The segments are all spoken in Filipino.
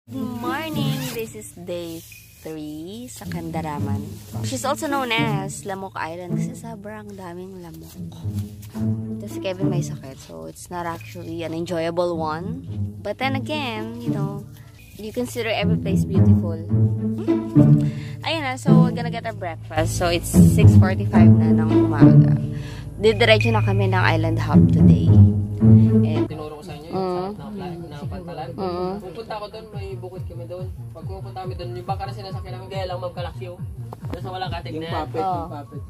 Good morning! This is day 3 sa Candaraman. She's also known as Lamok Island kasi sobrang daming lamok. Ito si Kevin may sakit, so it's not actually an enjoyable one. But then again, you know, you consider every place beautiful. Ayun na, so we're gonna get our breakfast. So it's 6:45 na ng umaga. Didiretso na kami ng Island Hub today. And tinuro ko sa inyo yung na pantalan. Pupunta ako doon, may bukod kami doon. Pag pupunta kami doon, yung baka na sinasakyan lang, gaya lang magkalaksiw. Basta walang katig na yan. Yung puppet.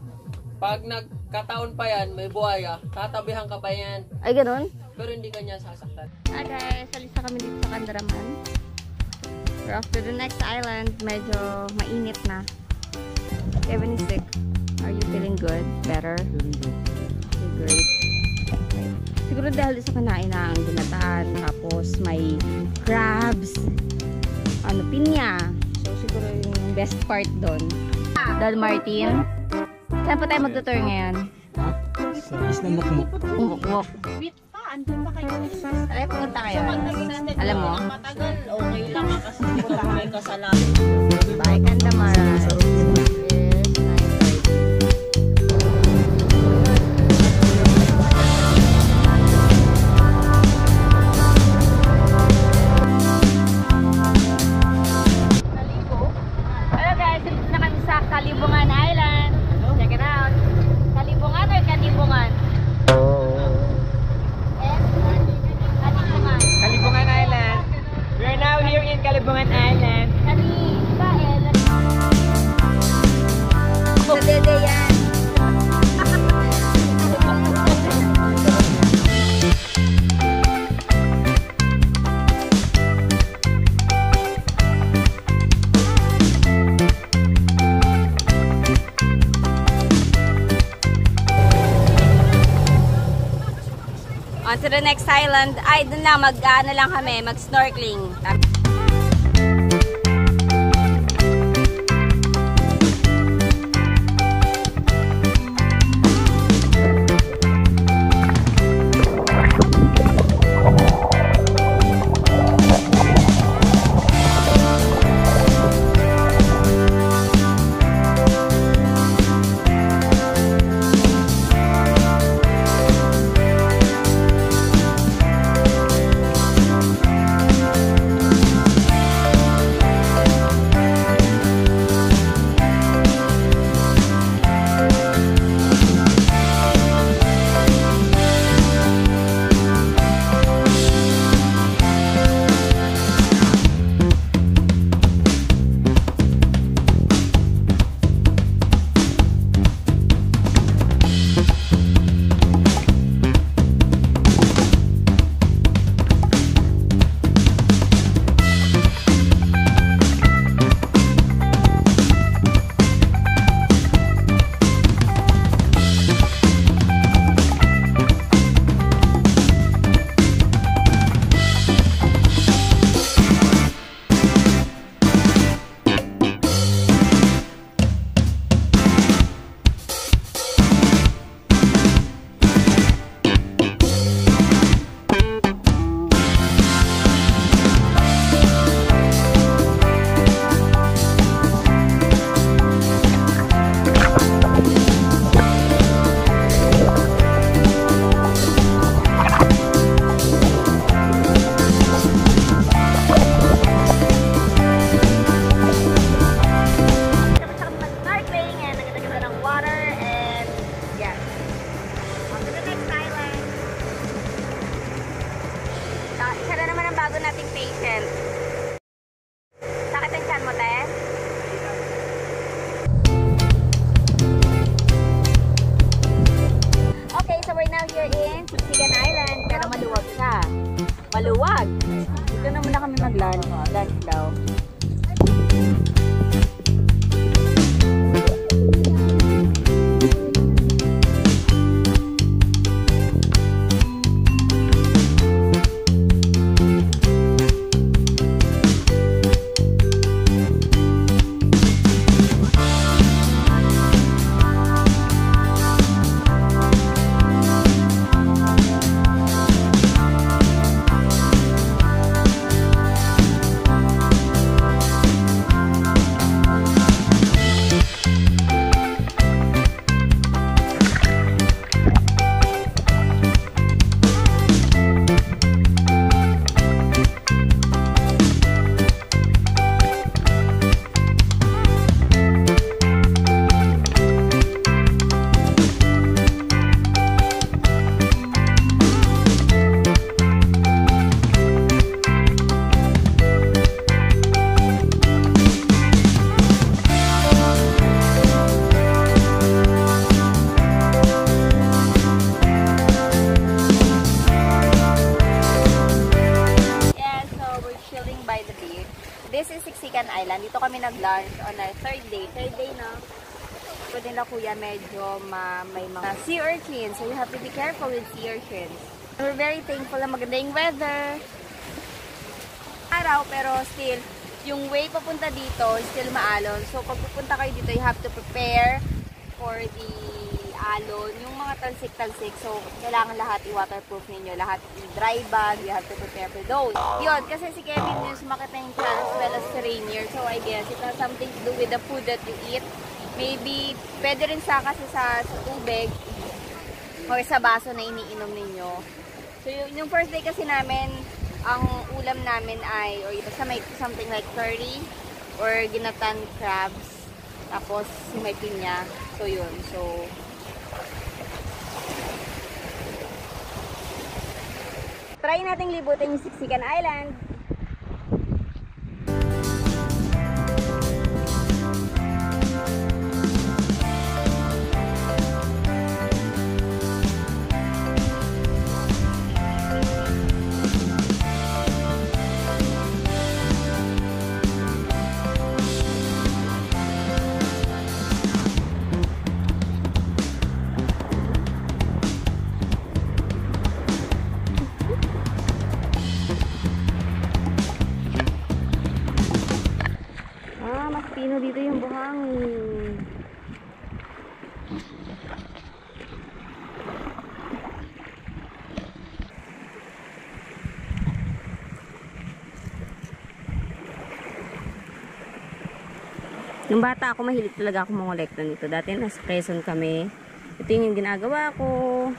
Pag nagkataon pa yan, may buhaya, tatabihan ka pa yan. ay, ganun? Pero hindi ka niya sasaktan. Hi guys, salisa kami dito sa Candaraman. We're off to the next island. Medyo mainit na. Kevin is sick. Are you feeling good? Better? Okay, great. Okay. Siguro dahil sa kanain na ang ginataan, tapos may crabs, pinya. So siguro yung best part doon. Don Martin. Saan po tayo magtutur ngayon? Sa isla Mukmuk. Mukmuk. Wait pa, andun pa kayo. Alay, pumunta kayo. Alam mo? Matagal, okay lang kasi may kasalanan. Bye, Candaraman. Kalibungan Island. Check it out. Kalibungan or Kanibungan? Kalibungan. Kalibungan Island. We are now here in Kalibungan Island. Kael. Sa dede yan. On to the next island. Ay, dun lang, mag-ano lang kami, mag-snorkeling. Here in Siksikan Island, pero maluwag siya. Maluwag! Dito na muna kami mag-lunch. Lunch daw. This is Siksikan Island. Dito kami nag-lunch on our third day. Third day na. Pwede na kuya medyo may mga sea urchins. So you have to be careful with sea urchins. We're very thankful na maganda yung weather. Araw, pero still, yung way papunta dito, still maalon. So pag pupunta kayo dito, you have to prepare for the alon. Yung mga talsik-talsik. So kailangan lahat i-waterproof ninyo. Lahat i-dry bag. You have to prepare for those. Yun, kasi si Kevin yung sumakit na yung tiyan as well as si Renier. So I guess it has something to do with the food that you eat. Maybe, pwede rin kasi sa tubig or sa baso na iniinom ninyo. So, yung first day kasi namin, ang ulam namin ay, or basta may something like curry or ginatan crabs. Tapos, may pinya. So, yun. So, try nating libutin yung Siksikan Island. Pino dito yung buhangin. Nung bata ako, mahilig talaga ako mangolekta nito. Dati nasa Quezon kami. Ito yung ginagawa ko.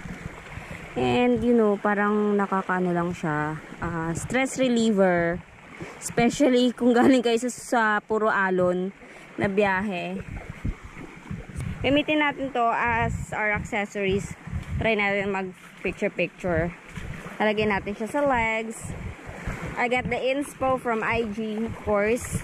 And you know, parang nakakaano lang siya. Stress reliever. Especially kung galing kayo sa puro alon na biyahe. Gamitin natin to as our accessories. Try natin mag picture. Talagyan natin siya sa legs. I got the inspo from IG, of course.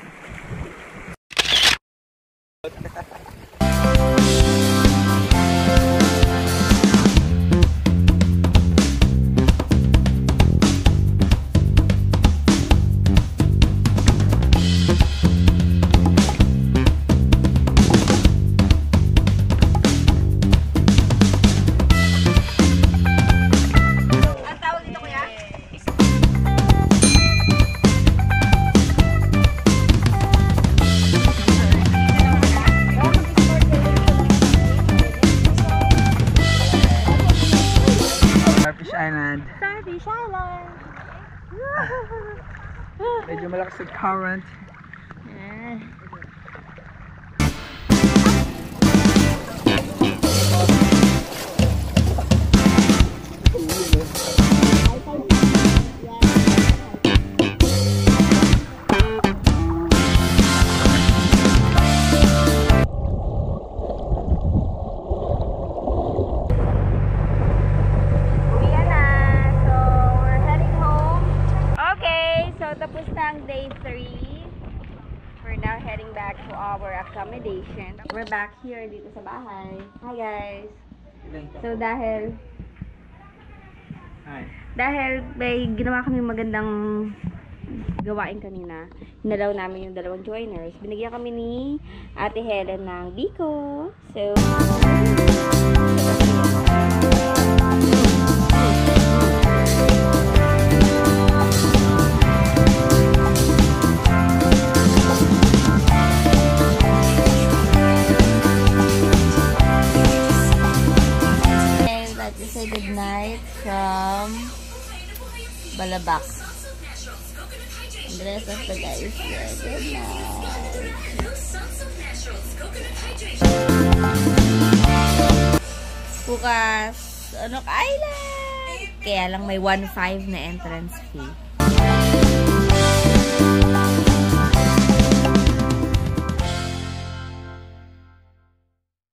Starfish Island. Starfish Island! Medyo malakas yung current. Tapos na ang day 3. We're now heading back to our accommodation. We're back here dito sa bahay. Hi guys! So dahil may ginawa kami magandang gawain kanina, hinalaw namin yung dalawang joiners. Binigyan kami ni Ate Helen ng biko. So say good night from Balabac. And the rest of the guys here. Good night. Bukas, Onok Island! Kaya lang may 1.5 na entrance fee.